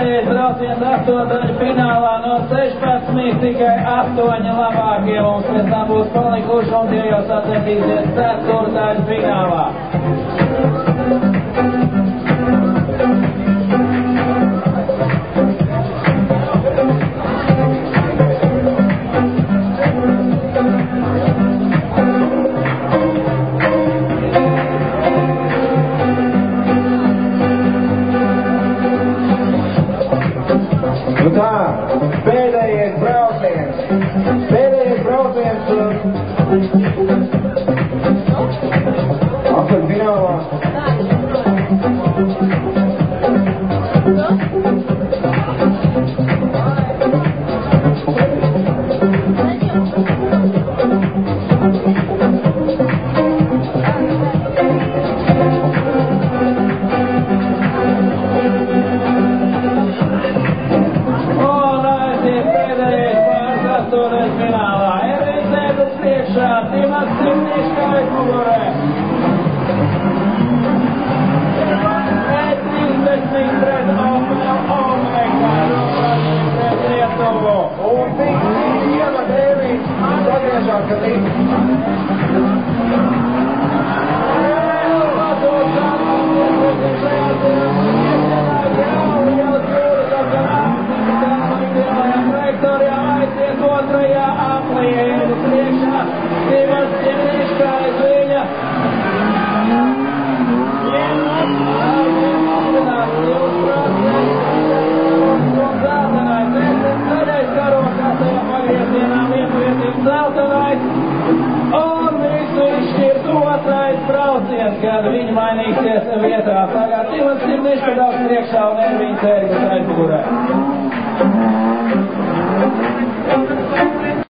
Pēdējais brauciens 8. finālā no 16 tikai 8 labākie mums pēc tam būs palikuši un tie jau sacensīsies 4. finālā. Pēdējais brauciens 8. finālā. Kad viņi mainīsies vietā, tagad Ivans Simnišs daudz priekšā un Ervīns Ērgas aizmugurē.